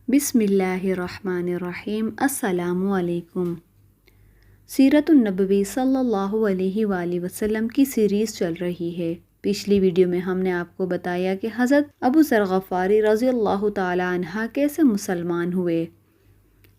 बिस्मिल्लाहिर्रहमानिर्रहीम। अस्सलामु अलैकुम। सीरत उन-नबवी सल्लल्लाहु अलैहि वसल्लम की सीरीज़ चल रही है। पिछली वीडियो में हमने आपको बताया कि हज़रत अबू ज़र ग़फ़ारी रज़ियल्लाहु ताला अन्हा कैसे मुसलमान हुए।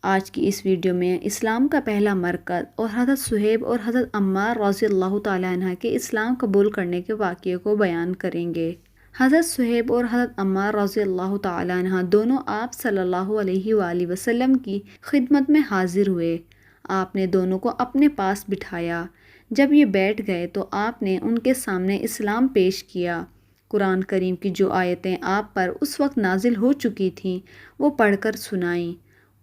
आज की इस वीडियो में इस्लाम का पहला मरकज़ और हज़रत सुहैब और हज़रत अम्मार रज़ियल्लाहु ताला अन्हा के इस्लाम कबूल करने के वाक़ये को बयान करेंगे। हज़रत सुहैब और हज़रत अम्मार रज़ियल्लाहु ताला अन्हा दोनों आप सल्लल्लाहु अलैहि वसल्लम की खिदमत में हाजिर हुए। आपने दोनों को अपने पास बिठाया। जब ये बैठ गए तो आपने उनके सामने इस्लाम पेश किया। कुरान करीम की जो आयतें आप पर उस वक्त नाजिल हो चुकी थीं वो पढ़कर सुनाईं।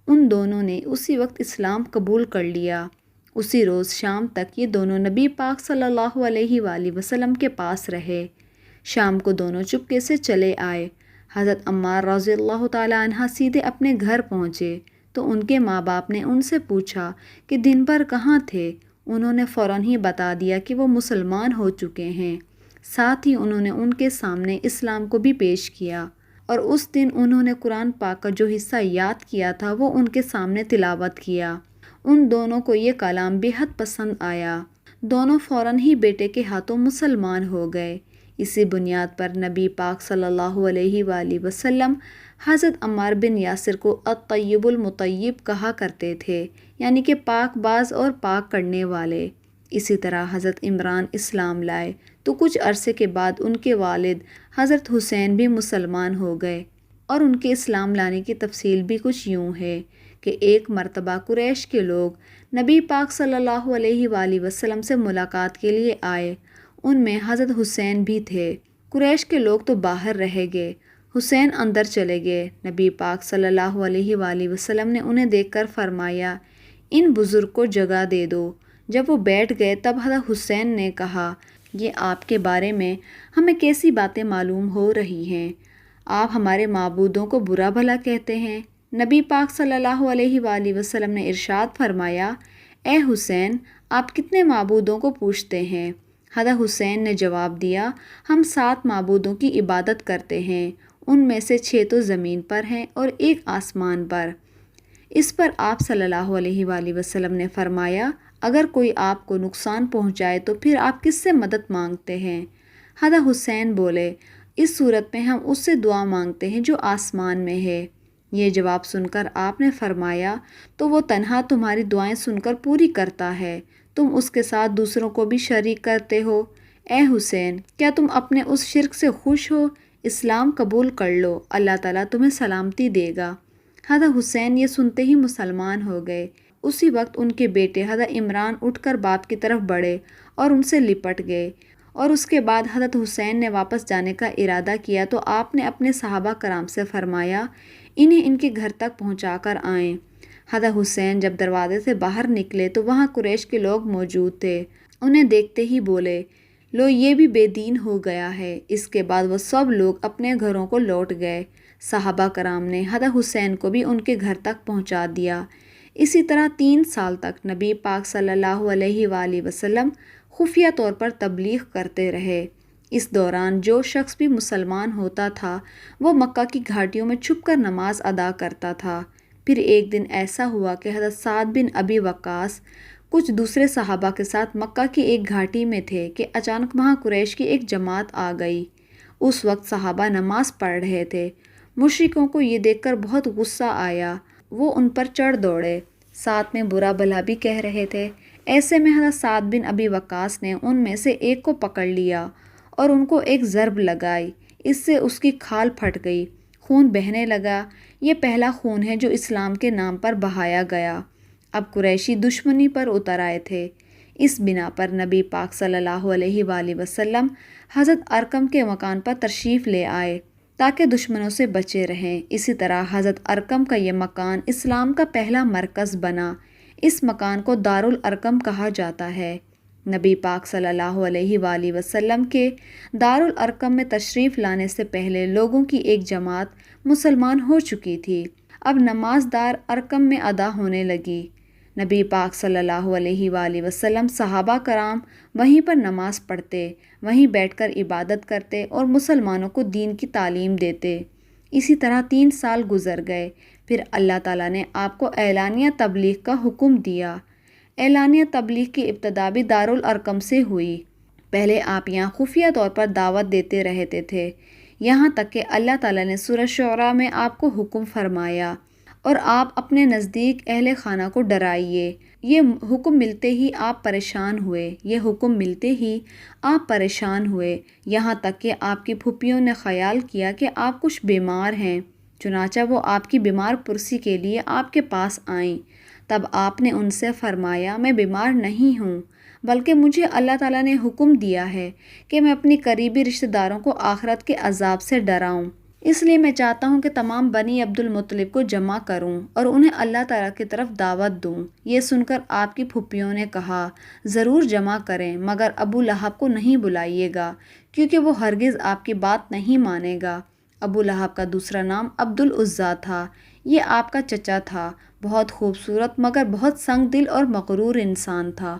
उन दोनों ने उसी वक्त इस्लाम कबूल कर लिया। उसी रोज़ शाम तक ये दोनों नबी पाक सल्लल्लाहु अलैहि वसल्लम के पास रहे। शाम को दोनों चुपके से चले आए। हज़रत अम्मार रज़ियल्लाहु ताला अन्हा सीधे अपने घर पहुँचे तो उनके माँ बाप ने उनसे पूछा कि दिन भर कहाँ थे। उन्होंने फ़ौरन ही बता दिया कि वो मुसलमान हो चुके हैं। साथ ही उन्होंने उनके सामने इस्लाम को भी पेश किया और उस दिन उन्होंने कुरान पाक का जो हिस्सा याद किया था वो उनके सामने तिलावत किया। उन दोनों को ये कलाम बेहद पसंद आया। दोनों फ़ौरन ही बेटे के हाथों मुसलमान हो गए। इसी बुनियाद पर नबी पाक सल्लल्लाहु अलैहि वसल्लम हज़रत अम्मार बिन यासिर को अत-तय्यिबुल मुतय्यिब कहा करते थे, यानी कि पाक बाज और पाक करने वाले। इसी तरह हज़रत इमरान इस्लाम लाए तो कुछ अरसे के बाद उनके वालिद हज़रत हुसैन भी मुसलमान हो गए और उनके इस्लाम लाने की तफसील भी कुछ यूँ है कि एक मरतबा कुरैश के लोग नबी पाक सल्लल्लाहु अलैहि वसल्लम से मुलाकात के लिए आए। उनमें हज़रत हुसैन भी थे। कुरैश के लोग तो बाहर रह गए, हुसैन अंदर चले गए। नबी पाक सल्लल्लाहु अलैहि वसल्लम ने उन्हें देखकर फरमाया, इन बुज़ुर्ग को जगह दे दो। जब वो बैठ गए तब हज़रत हुसैन ने कहा, ये आपके बारे में हमें कैसी बातें मालूम हो रही हैं। आप हमारे माबूदों को बुरा भला कहते हैं। नबी पाक सल्लल्लाहु अलैहि वसल्लम ने इरशाद फरमाया, ए हुसैन, आप कितने माबूदों को पूछते हैं। हज़रत हुसैन ने जवाब दिया, हम 7 माबूदों की इबादत करते हैं। उनमें से 6 तो ज़मीन पर हैं और एक आसमान पर। इस पर आप सल्लल्लाहु अलैहि वसल्लम ने फरमाया, अगर कोई आपको नुकसान पहुंचाए तो फिर आप किससे मदद मांगते हैं। हज़रत हुसैन बोले, इस सूरत में हम उससे दुआ मांगते हैं जो आसमान में है। ये जवाब सुनकर आपने फरमाया, तो वो तन्हा तुम्हारी दुआएं सुनकर पूरी करता है, तुम उसके साथ दूसरों को भी शरीक करते हो। ए हुसैन, क्या तुम अपने उस शिर्क से खुश हो। इस्लाम कबूल कर लो, अल्लाह ताला तुम्हें सलामती देगा। हज़रत हुसैन ये सुनते ही मुसलमान हो गए। उसी वक्त उनके बेटे हज़रत इमरान उठकर बाप की तरफ बढ़े और उनसे लिपट गए और उसके बाद हज़रत हुसैन ने वापस जाने का इरादा किया तो आपने अपने सहाबा कराम से फरमाया, इन्हें इनके घर तक पहुँचा कर आएँ। हज़रत हुसैन जब दरवाजे से बाहर निकले तो वहाँ कुरैश के लोग मौजूद थे। उन्हें देखते ही बोले, लो ये भी बेदीन हो गया है। इसके बाद वो सब लोग अपने घरों को लौट गए। सहाबा कराम ने हज़रत हुसैन को भी उनके घर तक पहुंचा दिया। इसी तरह 3 साल तक नबी पाक सल्लल्लाहु अलैहि वसल्लम खुफिया तौर पर तबलीग करते रहे। इस दौरान जो शख्स भी मुसलमान होता था वो मक्का की घाटियों में छुपकर नमाज अदा करता था। फिर एक दिन ऐसा हुआ कि हज़रत साद बिन अबी वक्कास कुछ दूसरे सहाबा के साथ मक्का की एक घाटी में थे कि अचानक वहाँ कुरैश की एक जमात आ गई। उस वक्त सहाबा नमाज पढ़ रहे थे। मुशरिकों को ये देखकर बहुत गुस्सा आया। वो उन पर चढ़ दौड़े, साथ में बुरा भला भी कह रहे थे। ऐसे में हज़रत साद बिन अबी वक्कास ने उनमें से एक को पकड़ लिया और उनको एक ज़रब लगाई। इससे उसकी खाल फट गई, खून बहने लगा। ये पहला खून है जो इस्लाम के नाम पर बहाया गया। अब कुरैशी दुश्मनी पर उतर आए थे। इस बिना पर नबी पाक सल्लल्लाहु अलैहि वसल्लम हज़रत अरकम के मकान पर तशरीफ़ ले आए ताकि दुश्मनों से बचे रहें। इसी तरह हज़रत अरकम का ये मकान इस्लाम का पहला मरकज़ बना। इस मकान को दारुल अरकम कहा जाता है। नबी पाक सल्लल्लाहु अलैहि वसल्लम के दारुल अरकम में तशरीफ़ लाने से पहले लोगों की एक जमात मुसलमान हो चुकी थी। अब नमाज दार अरकम में अदा होने लगी। नबी पाक सल्लल्लाहु अलैहि वसल्लम सहाबा कराम वहीं पर नमाज पढ़ते, वहीं बैठकर इबादत करते और मुसलमानों को दीन की तालीम देते। اسی طرح 3 سال گزر گئے۔ پھر اللہ تعالیٰ نے آپ کو اعلانیہ تبلیغ کا حکم دیا۔ اعلانیہ تبلیغ کی ابتدا بھی دارالارقم سے ہوئی۔ پہلے آپ یہاں خفیہ طور پر دعوت دیتے رہتے تھے، یہاں تک کہ اللہ تعالیٰ نے سورہ شعراء میں آپ کو حکم فرمایا اور آپ اپنے نزدیک اہل خانہ کو ڈرائیے۔ یہ حکم ملتے ہی آپ پریشان ہوئے، یہاں تک کہ آپ کی پھوپھیوں نے خیال کیا کہ آپ کچھ بیمار ہیں، چنانچہ وہ آپ کی بیمار پرسی کے لیے آپ کے پاس آئیں۔ تب آپ نے ان سے فرمایا، میں بیمار نہیں ہوں، بلکہ مجھے اللہ تعالیٰ نے حکم دیا ہے کہ میں اپنی قریبی رشتہ داروں کو آخرت کے عذاب سے ڈراؤں، اس لیے میں چاہتا ہوں کہ تمام بنی عبد المطلب کو جمع کروں اور انہیں اللہ تعالیٰ کی طرف دعوت دوں۔ یہ سن کر آپ کی پھوپھیوں نے کہا، ضرور جمع کریں، مگر ابو لہب کو نہیں بلائیے گا، کیونکہ وہ ہرگز آپ کی بات نہیں مانے گا۔ ابو لہب کا دوسرا نام عبد العزیٰ تھا، یہ آپ کا چچا تھا، بہت خوبصورت مگر بہت سنگ دل اور مغرور انسان تھا۔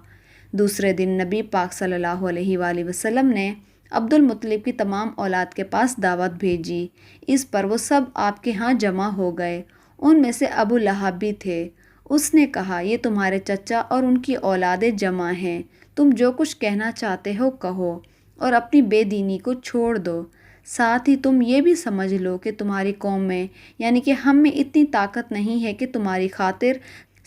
دوسرے دن نبی پاک صلی اللہ علیہ وآلہ وسلم نے عبد المطلب کی تمام اولاد کے پاس دعوت بھیجی۔ اس پر وہ سب آپ کے ہاں جمع ہو گئے، ان میں سے ابو لہب بھی تھے۔ اس نے کہا، یہ تمہارے چچا اور ان کی اولادیں جمع ہیں، تم جو کچھ کہنا چاہتے ہو کہو اور اپنی بے دینی کو چھوڑ دو۔ ساتھ ہی تم یہ بھی سمجھ لو کہ تمہاری قوم میں یعنی کہ ہم میں اتنی طاقت نہیں ہے کہ تمہاری خاطر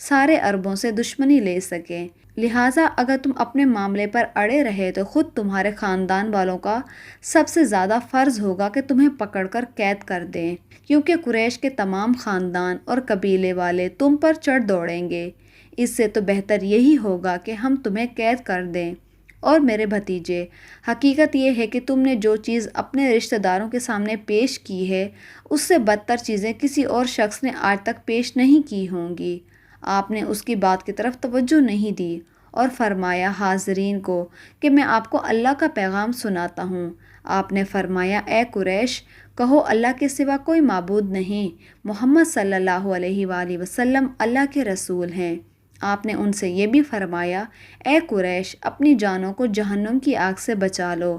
سارے عربوں سے دشمنی لے سکیں، لہٰذا اگر تم اپنے معاملے پر اڑے رہے تو خود تمہارے خاندان والوں کا سب سے زیادہ فرض ہوگا کہ تمہیں پکڑ کر قید کر دیں، کیونکہ قریش کے تمام خاندان اور قبیلے والے تم پر چڑھ دوڑیں گے۔ اس سے تو بہتر یہی ہوگا کہ ہم تمہیں قید کر دیں۔ اور میرے بھتیجے، حقیقت یہ ہے کہ تم نے جو چیز اپنے رشتہ داروں کے سامنے پیش کی ہے، اس سے بدتر چیزیں کسی اور شخص نے آج تک پیش نہیں کی ہوں گی۔ آپ نے اس کی بات کی طرف توجہ نہیں دی اور فرمایا حاضرین کو کہ میں آپ کو اللہ کا پیغام سناتا ہوں۔ آپ نے فرمایا، اے قریش، کہو اللہ کے سوا کوئی معبود نہیں، محمد صلی اللہ علیہ وآلہ وسلم اللہ کے رسول ہیں۔ آپ نے ان سے یہ بھی فرمایا، اے قریش، اپنی جانوں کو جہنم کی آگ سے بچا لو۔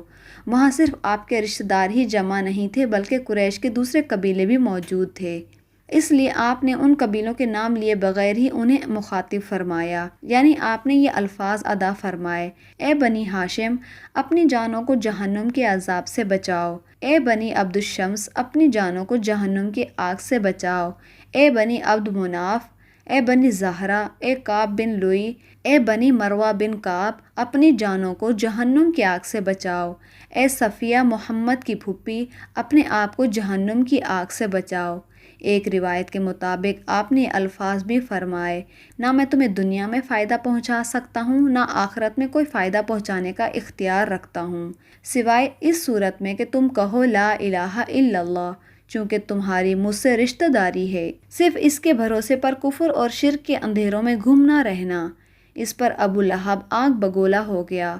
وہاں صرف آپ کے رشتہ دار ہی جمع نہیں تھے بلکہ قریش کے دوسرے قبیلے بھی موجود تھے، اس لیے آپ نے ان قبیلوں کے نام لیے بغیر ہی انہیں مخاطب فرمایا، یعنی آپ نے یہ الفاظ ادا فرمائے، اے بنی ہاشم، اپنی جانوں کو جہنم کے عذاب سے بچاؤ، اے بنی عبد الشمس، اپنی جانوں کو جہنم کی آگ سے بچاؤ، اے بنی عبد مناف، اے بنی زہرا، اے کعب بن لوئی، اے بنی مروہ بن کعب، اپنی جانوں کو جہنم کی آگ سے بچاؤ، اے صفیہ محمد کی پھوپھی، اپنے آپ کو جہنم کی آگ سے بچاؤ۔ ایک روایت کے مطابق آپ نے الفاظ بھی فرمائے، نہ میں تمہیں دنیا میں فائدہ پہنچا سکتا ہوں، نہ آخرت میں کوئی فائدہ پہنچانے کا اختیار رکھتا ہوں، سوائے اس صورت میں کہ تم کہو لا الہ الا اللہ، چونکہ تمہاری مجھ سے رشتہ داری ہے، صرف اس کے بھروسے پر کفر اور شرک کے اندھیروں میں گھومنا رہنا۔ اس پر ابو لہب آنکھ بگولا ہو گیا،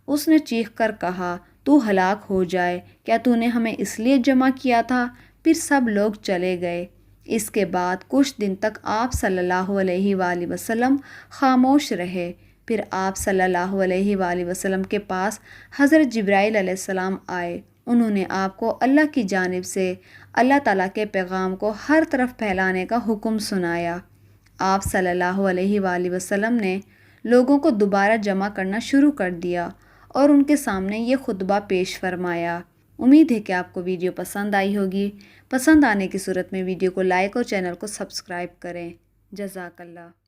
اس نے چیخ کر کہا، تو ہلاک ہو جائے، کیا تو نے ہمیں اس لیے جمع کیا تھا؟ پھر سب لوگ چلے گئے۔ اس کے بعد کچھ دن تک آپ صلی اللہ علیہ وآلہ وسلم خاموش رہے۔ پھر آپ صلی اللہ علیہ وآلہ وسلم کے پاس حضرت جبرائیل علیہ السلام آئے، انہوں نے آپ کو اللہ کی جانب سے اللہ تعالیٰ کے پیغام کو ہر طرف پھیلانے کا حکم سنایا۔ آپ صلی اللہ علیہ وآلہ وسلم نے لوگوں کو دوبارہ جمع کرنا شروع کر دیا اور ان کے سامنے یہ خطبہ پیش فرمایا۔ امید ہے کہ آپ کو ویڈیو پسند آئی ہوگی۔ پسند آنے کی صورت میں ویڈیو کو لائک اور چینل کو سبسکرائب کریں۔ جزاک اللہ۔